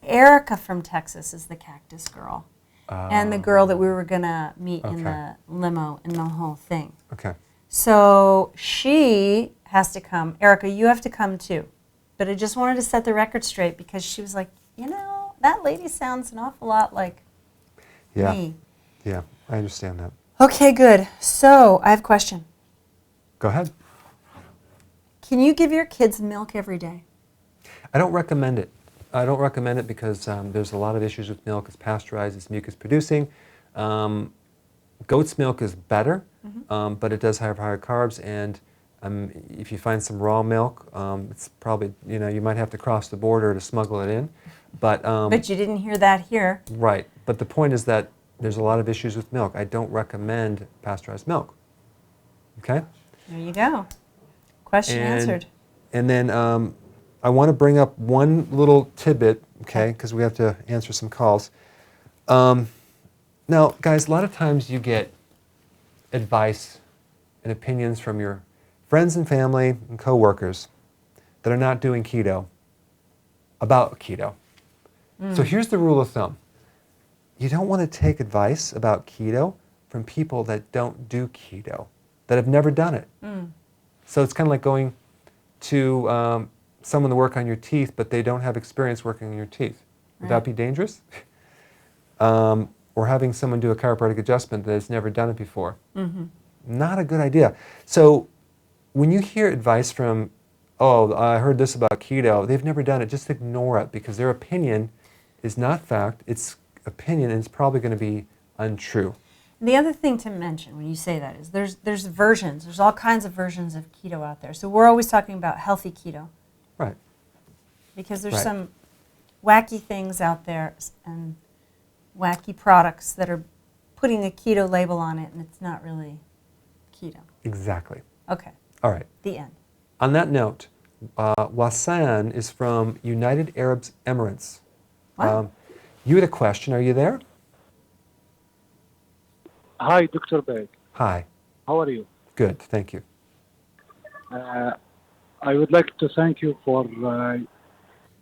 Speaker 2: Erika from Texas is the cactus girl. And the girl that we were going to meet in the limo and the whole thing.
Speaker 1: Okay.
Speaker 2: So she has to come. Erika, you have to come too. But I just wanted to set the record straight because she was like, you know, that lady sounds an awful lot like me.
Speaker 1: Yeah, I understand that.
Speaker 2: Okay, good. So I have a question.
Speaker 1: Go ahead.
Speaker 2: Can you give your kids milk every day?
Speaker 1: I don't recommend it. I don't recommend it because there's a lot of issues with milk. It's pasteurized, it's mucus producing. Goat's milk is better, but it does have higher carbs. And if you find some raw milk, it's probably, you might have to cross the border to smuggle it in. But
Speaker 2: you didn't hear that here.
Speaker 1: Right. But the point is that there's a lot of issues with milk. I don't recommend pasteurized milk. Okay?
Speaker 2: There you go. Question answered.
Speaker 1: And then I want to bring up one little tidbit, okay, because we have to answer some calls. Now, guys, a lot of times you get advice and opinions from your friends and family and coworkers that are not doing keto about keto. So here's the rule of thumb. You don't want to take advice about keto from people that don't do keto, that have never done it. So it's kind of like going to someone to work on your teeth, but they don't have experience working on your teeth. Would that be dangerous? Or having someone do a chiropractic adjustment that has never done it before. Not a good idea. So when you hear advice from, oh, I heard this about keto, they've never done it, just ignore it because their opinion is not fact, it's opinion, and it's probably going to be untrue.
Speaker 2: The other thing to mention when you say that is there's versions. There's all kinds of versions of keto out there. So we're always talking about healthy keto.
Speaker 1: Right.
Speaker 2: Because there's some wacky things out there and wacky products that are putting a keto label on it, and it's not really keto. Exactly. Okay.
Speaker 1: All right.
Speaker 2: The end.
Speaker 1: On that note, Wasan is from United Arab Emirates.
Speaker 2: Wow.
Speaker 1: You had a question. Are you there?
Speaker 10: Hi, Dr. Baek.
Speaker 1: Hi.
Speaker 10: How are you?
Speaker 1: Good. Thank you.
Speaker 10: I would like to thank you for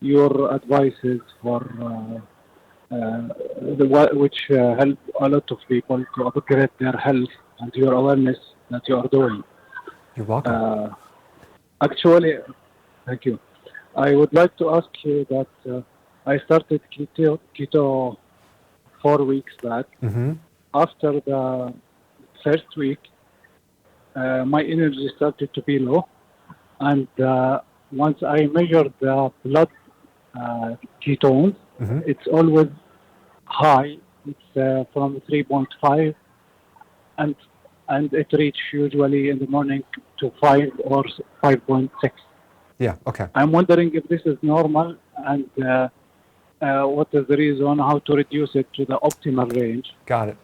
Speaker 10: your advices for which help a lot of people to upgrade their health and your awareness that you are doing.
Speaker 1: You're welcome.
Speaker 10: Actually, thank you. I would like to ask you that I started keto 4 weeks back. After the first week, my energy started to be low. And once I measured the blood ketones.
Speaker 1: Mm-hmm.
Speaker 10: It's always high. It's from 3.5, and it reaches usually in the morning to 5 or 5.6.
Speaker 1: Yeah, okay.
Speaker 10: I'm wondering if this is normal, and what is the reason, how to reduce it to the optimal range.
Speaker 1: Got it.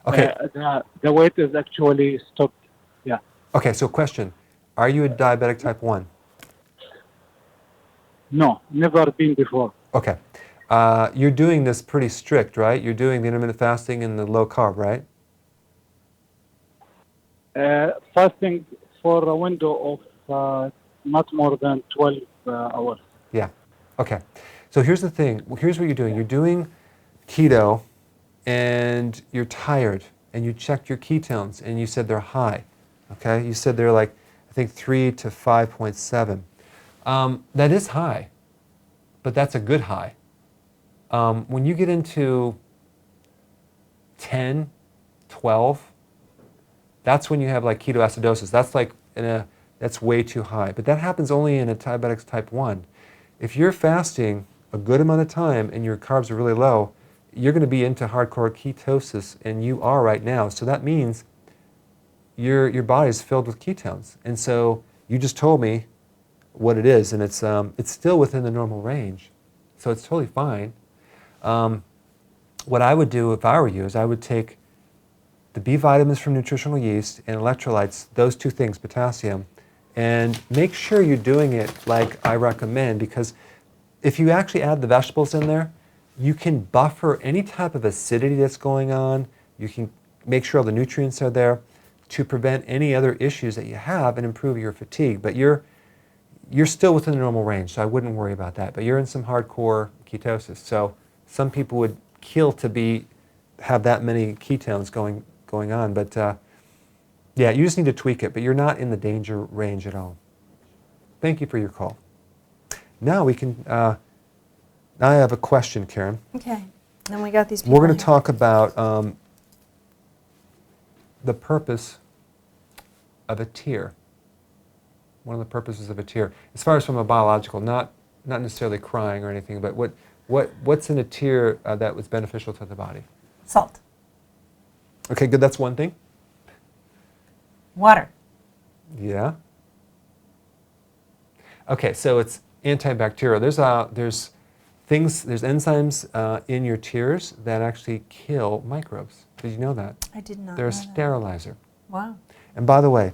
Speaker 1: Okay.
Speaker 10: The weight is actually stopped. Yeah.
Speaker 1: Okay, so question. Are you a diabetic type 1?
Speaker 10: No, never been before.
Speaker 1: Okay. You're doing this pretty strict, right? You're doing the intermittent fasting and the low carb, right?
Speaker 10: Fasting for a window of not more than 12 hours.
Speaker 1: Yeah. Okay. So here's the thing. Here's what you're doing. You're doing keto and you're tired and you checked your ketones and you said they're high. Okay? You said they're like, I think 3 to 5.7. That is high, but that's a good high. When you get into 10, 12, that's when you have like ketoacidosis. That's like that's way too high. But that happens only in a diabetic type 1. If you're fasting a good amount of time and your carbs are really low, you're going to be into hardcore ketosis, and you are right now. So that means your body is filled with ketones. And so you just told me what it is, and it's still within the normal range. So it's totally fine. What I would do if I were you is I would take the B vitamins from nutritional yeast and electrolytes, those two things, potassium, and make sure you're doing it like I recommend, because if you actually add the vegetables in there, you can buffer any type of acidity that's going on. You can make sure all the nutrients are there to prevent any other issues that you have and improve your fatigue. But you're still within the normal range, so I wouldn't worry about that. But you're in some hardcore ketosis. So some people would kill to have that many ketones going on. But yeah, you just need to tweak it. But you're not in the danger range at all. Thank you for your call. Now we can. Now I have a question, Karen.
Speaker 2: Okay. Then we got these people.
Speaker 1: We're going to
Speaker 2: here.
Speaker 1: talk about the purpose of a tear. One of the purposes of a tear, as far as from a biological, not necessarily crying or anything, but what's in a tear that was beneficial to the body?
Speaker 2: Salt.
Speaker 1: Okay, good. That's one thing.
Speaker 2: Water.
Speaker 1: Yeah. Okay, so it's antibacterial. There's enzymes in your tears that actually kill microbes. Did you know that?
Speaker 2: I did not
Speaker 1: They're a
Speaker 2: know that.
Speaker 1: sterilizer.
Speaker 2: Wow.
Speaker 1: And by the way,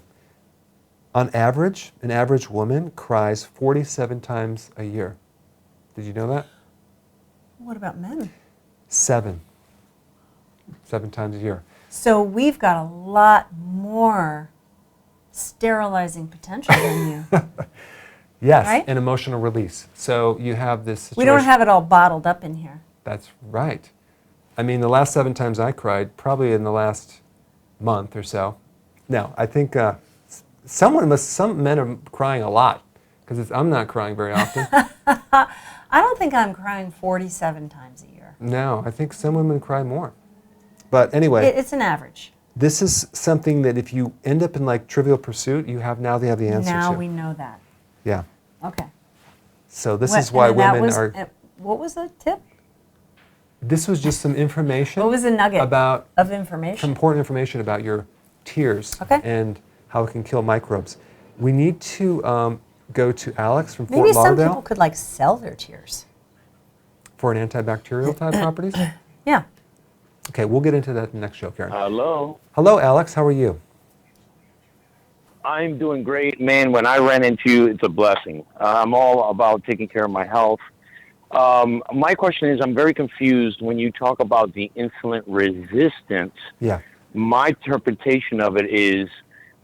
Speaker 1: on average, an average woman cries 47 times a year. Did you know that?
Speaker 2: What about men?
Speaker 1: 7 times a year.
Speaker 2: So we've got a lot more sterilizing potential than you.
Speaker 1: Yes,
Speaker 2: Right?
Speaker 1: and emotional release. So you have this situation.
Speaker 2: We don't have it all bottled up in here.
Speaker 1: That's right. I mean, the last 7 times I cried, probably in the last month or so. Now, I think some men are crying a lot, because I'm not crying very often.
Speaker 2: I don't think I'm crying 47 times a year.
Speaker 1: No, I think some women cry more. But anyway.
Speaker 2: It's an average.
Speaker 1: This is something that if you end up in like Trivial Pursuit, you now have the answer
Speaker 2: Now
Speaker 1: to.
Speaker 2: we know that.
Speaker 1: Yeah.
Speaker 2: Okay.
Speaker 1: So this is why women are.
Speaker 2: What was the tip?
Speaker 1: This was just some information.
Speaker 2: What was the nugget
Speaker 1: about
Speaker 2: of information?
Speaker 1: Some important information about your tears and how it can kill microbes. We need to go to Alex from Fort
Speaker 2: Maybe
Speaker 1: Lauderdale.
Speaker 2: some people could like sell their tears
Speaker 1: for an antibacterial type properties.
Speaker 2: Yeah.
Speaker 1: Okay, we'll get into that in the next show, Karen.
Speaker 11: Hello.
Speaker 1: Hello, Alex. How are you?
Speaker 11: I'm doing great, man. When I ran into you, it's a blessing. I'm all about taking care of my health. My question is, I'm very confused when you talk about the insulin resistance.
Speaker 1: Yeah.
Speaker 11: My interpretation of it is,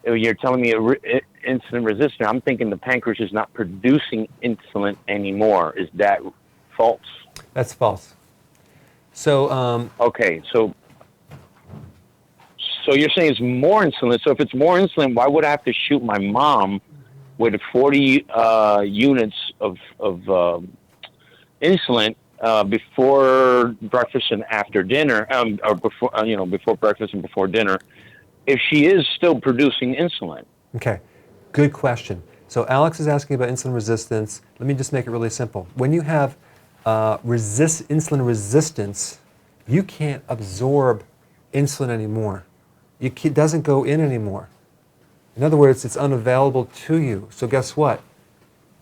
Speaker 11: you're telling me insulin resistant. I'm thinking the pancreas is not producing insulin anymore. Is that false?
Speaker 1: That's false. So
Speaker 11: okay, so you're saying it's more insulin. So if it's more insulin, why would I have to shoot my mom with 40 units of insulin before breakfast and after dinner, or before breakfast and before dinner, if she is still producing insulin?
Speaker 1: Okay, good question. So Alex is asking about insulin resistance. Let me just make it really simple. When you have insulin resistance, you can't absorb insulin anymore. It doesn't go in anymore. In other words, it's unavailable to you. So guess what?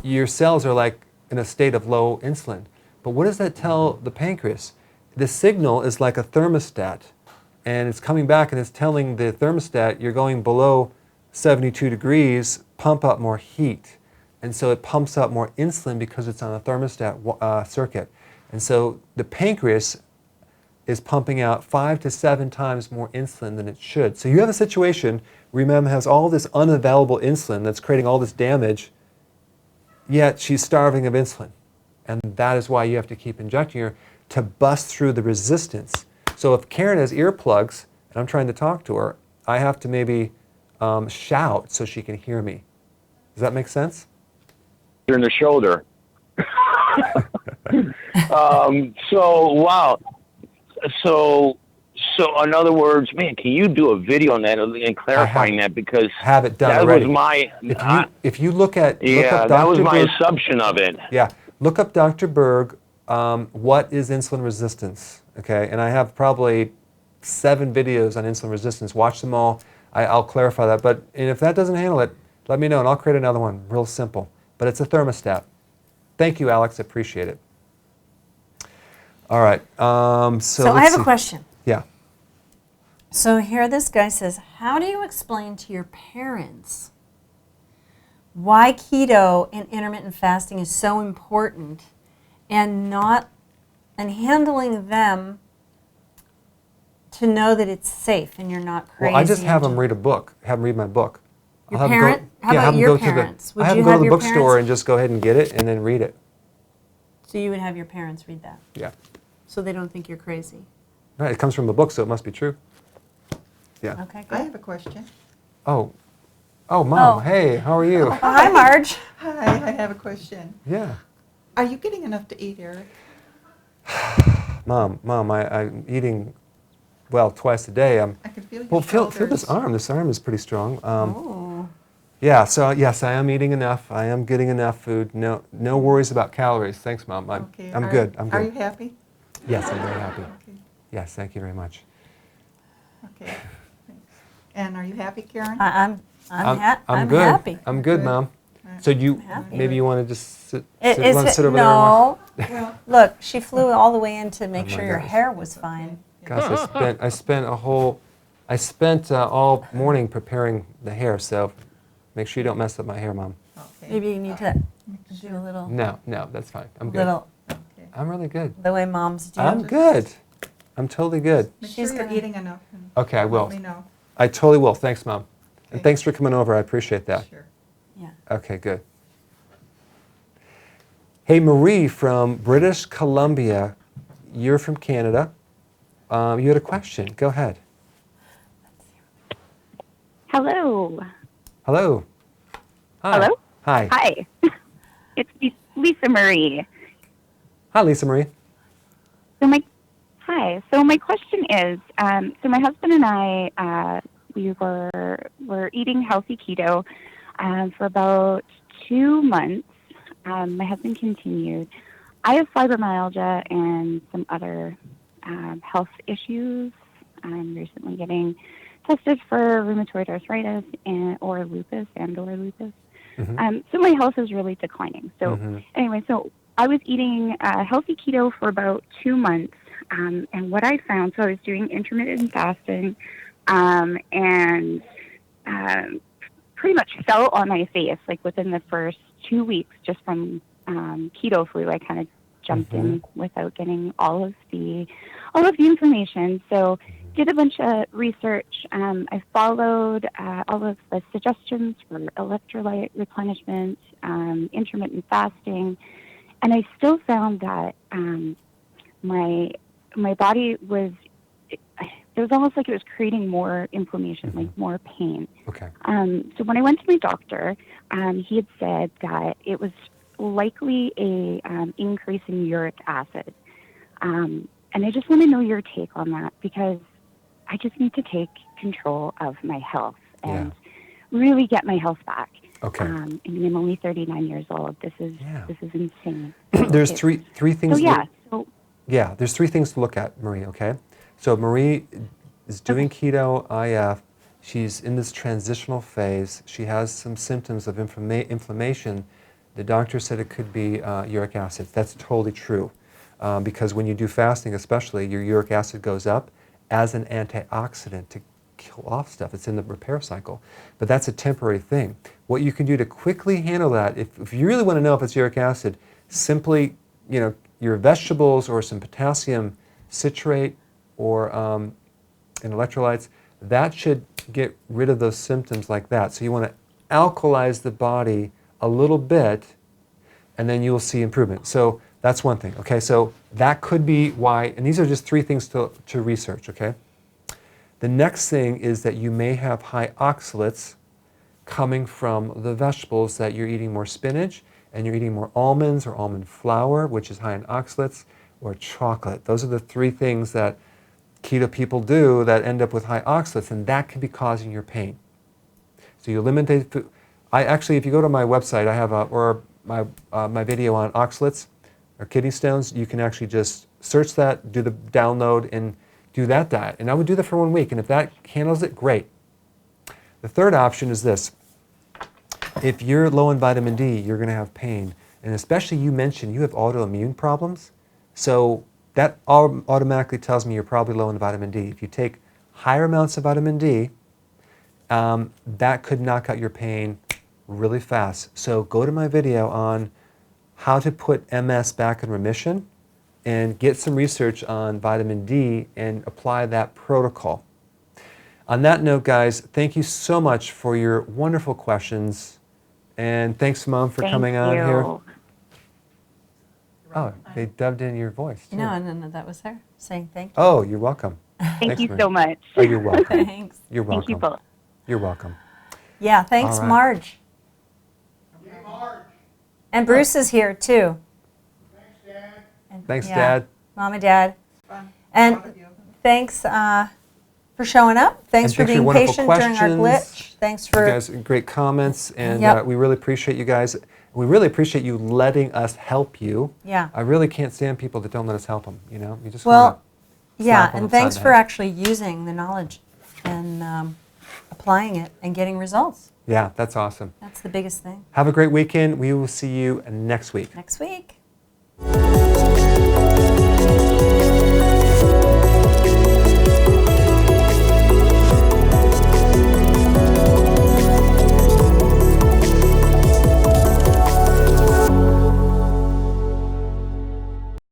Speaker 1: Your cells are like in a state of low insulin. But what does that tell the pancreas? The signal is like a thermostat, and it's coming back and it's telling the thermostat you're going below 72 degrees, pump up more heat. And so it pumps up more insulin because it's on a thermostat circuit. And so the pancreas is pumping out 5 to 7 times more insulin than it should. So you have a situation where your mom has all this unavailable insulin that's creating all this damage, yet she's starving of insulin. And that is why you have to keep injecting her to bust through the resistance. So if Karen has earplugs and I'm trying to talk to her, I have to maybe shout so she can hear me. Does that make sense?
Speaker 11: You're in the shoulder. So, wow. So in other words, man, can you do a video on that and clarifying that? Because
Speaker 1: have it done
Speaker 11: that
Speaker 1: already.
Speaker 11: was my...
Speaker 1: If you look at...
Speaker 11: Yeah,
Speaker 1: look up
Speaker 11: that was
Speaker 1: Dr.
Speaker 11: my
Speaker 1: Berg,
Speaker 11: assumption of it.
Speaker 1: Yeah, look up Dr. Berg, what is insulin resistance, okay? And I have probably 7 videos on insulin resistance. Watch them all. I'll clarify that. But and if that doesn't handle it, let me know and I'll create another one. Real simple. But it's a thermostat. Thank you, Alex. I appreciate it. All right. So
Speaker 2: I have a question.
Speaker 1: Yeah.
Speaker 2: So here this guy says, how do you explain to your parents why keto and intermittent fasting is so important and handling them to know that it's safe and you're not crazy?
Speaker 1: Well, I just have them read a book. Have them read my book.
Speaker 2: Your parent? How about your parents?
Speaker 1: I have them go to the bookstore and just go ahead and get it and then read it.
Speaker 2: So you would have your parents read that?
Speaker 1: Yeah.
Speaker 2: So they don't think you're crazy?
Speaker 1: Right, it comes from a book, so it must be true. Yeah.
Speaker 2: Okay, good.
Speaker 12: I have a question.
Speaker 1: Oh, Mom, hey, how are you?
Speaker 2: Oh, hi, Marge.
Speaker 12: Hi, I have a question.
Speaker 1: Yeah.
Speaker 12: Are you getting enough to eat, Eric?
Speaker 1: Mom, I'm eating, well, twice a day.
Speaker 12: I can feel your
Speaker 1: Well, feel
Speaker 12: shoulders.
Speaker 1: this arm. This arm is pretty strong.
Speaker 2: Oh.
Speaker 1: Yeah, so yes, I am eating enough. I am getting enough food. No worries about calories. Thanks, Mom.
Speaker 12: Okay.
Speaker 1: I'm good. I'm good.
Speaker 12: Are you happy?
Speaker 1: Yes, I'm very happy.
Speaker 12: Okay.
Speaker 1: Yes, thank you very much.
Speaker 12: Okay. Thanks. And are you happy, Karen?
Speaker 2: I'm
Speaker 1: good.
Speaker 2: happy.
Speaker 1: I'm good,
Speaker 12: Good.
Speaker 1: Mom.
Speaker 12: Right.
Speaker 1: So you
Speaker 2: happy.
Speaker 1: maybe you want to just sit
Speaker 2: Is
Speaker 1: over
Speaker 2: it,
Speaker 1: there and
Speaker 2: no.
Speaker 12: Well,
Speaker 2: Look, she flew all the way in to make
Speaker 1: Oh my
Speaker 2: sure your
Speaker 1: gosh.
Speaker 2: hair was fine.
Speaker 1: Gosh, I spent all morning preparing the hair, so make sure you don't mess up my hair, Mom.
Speaker 12: okay.
Speaker 2: Maybe you need to do a little,
Speaker 1: No, that's fine. I'm good.
Speaker 2: little,
Speaker 12: Okay.
Speaker 1: I'm really good.
Speaker 2: the way moms do.
Speaker 1: I'm good. I'm totally good.
Speaker 12: Make
Speaker 2: She's
Speaker 12: sure you're
Speaker 2: gonna-
Speaker 12: eating enough. And
Speaker 1: Okay, I will.
Speaker 12: Let me know.
Speaker 1: I totally will. Thanks, Mom. And
Speaker 12: Okay.
Speaker 1: thanks for coming over. I appreciate that.
Speaker 12: Sure.
Speaker 2: Yeah.
Speaker 1: Okay, good. Hey, Marie from British Columbia. You're from Canada. You had a question. Go ahead.
Speaker 13: Hello.
Speaker 1: Hello. Hi.
Speaker 13: Hello?
Speaker 1: Hi.
Speaker 13: Hi. It's Lisa Marie.
Speaker 1: Hi, Lisa Marie.
Speaker 13: So my question is, so my husband and I, we were eating healthy keto for about 2 months. My husband continued. I have fibromyalgia and some other health issues. I'm recently getting tested for rheumatoid arthritis or lupus.
Speaker 1: Mm-hmm.
Speaker 13: So my health is really declining. So anyway, so I was eating healthy keto for about 2 months. And what I found, so I was doing intermittent fasting and pretty much fell on my face like within the first 2 weeks just from keto flu. I kind of jumped in without getting all of the information. So did a bunch of research. I followed all of the suggestions for electrolyte replenishment, intermittent fasting, and I still found that my body was, it was almost like it was creating more inflammation, like more pain.
Speaker 1: Okay.
Speaker 13: So when I went to my doctor, he had said that it was likely a increase in uric acid. And I just want to know your take on that because I just need to take control of my health and really get my health back.
Speaker 1: Okay.
Speaker 13: And I'm only 39 years old. This is insane.
Speaker 1: There's three things.
Speaker 13: So yeah. So
Speaker 1: yeah, there's three things to look at, Marie. Okay, so Marie is doing keto IF. She's in this transitional phase. She has some symptoms of inflammation. The doctor said it could be uric acid. That's totally true, because when you do fasting, especially, your uric acid goes up as an antioxidant to kill off stuff. It's in the repair cycle. But that's a temporary thing. What you can do to quickly handle that, if you really want to know if it's uric acid, simply, your vegetables or some potassium citrate or and electrolytes, that should get rid of those symptoms like that. So you want to alkalize the body a little bit, and then you'll see improvement. So that's one thing, okay? So that could be why, and these are just three things to research, okay? The next thing is that you may have high oxalates coming from the vegetables, that you're eating more spinach, and you're eating more almonds or almond flour, which is high in oxalates, or chocolate. Those are the three things that keto people do that end up with high oxalates, and that can be causing your pain. So you eliminate food. If you go to my website, I have my video on oxalates or kidney stones. You can actually just search that, do the download, and do that diet. And I would do that for 1 week, and if that handles it, great. The third option is this. If you're low in vitamin D, you're going to have pain. And especially, you mentioned you have autoimmune problems. So that automatically tells me you're probably low in vitamin D. If you take higher amounts of vitamin D, that could knock out your pain really fast. So go to my video on how to put MS back in remission and get some research on vitamin D and apply that protocol. On that note, guys, thank you so much for your wonderful questions. And thanks, Mom, for coming on here. Oh, they dubbed in your voice, too.
Speaker 2: No, that was her saying thank you.
Speaker 1: Oh, you're welcome.
Speaker 13: Thank you so much.
Speaker 1: Oh, you're welcome.
Speaker 2: Thanks.
Speaker 1: You're welcome.
Speaker 13: Thank you both.
Speaker 1: You're welcome.
Speaker 2: Yeah, thanks,
Speaker 1: All right.
Speaker 2: Marge. And Bruce is here, too.
Speaker 5: Thanks, Dad.
Speaker 1: Thanks, Dad.
Speaker 2: Mom and Dad. And thanks for showing up. Thanks for being patient during our glitch. Thanks for...
Speaker 1: You guys, great comments, and we really appreciate you guys. We really appreciate you letting us help you.
Speaker 2: Yeah.
Speaker 1: I really can't stand people that don't let us help them, You just
Speaker 2: yeah, and thanks for actually using the knowledge and applying it and getting results.
Speaker 1: Yeah, that's awesome.
Speaker 2: That's the biggest thing.
Speaker 1: Have a great weekend. We will see you next week.
Speaker 2: Next week.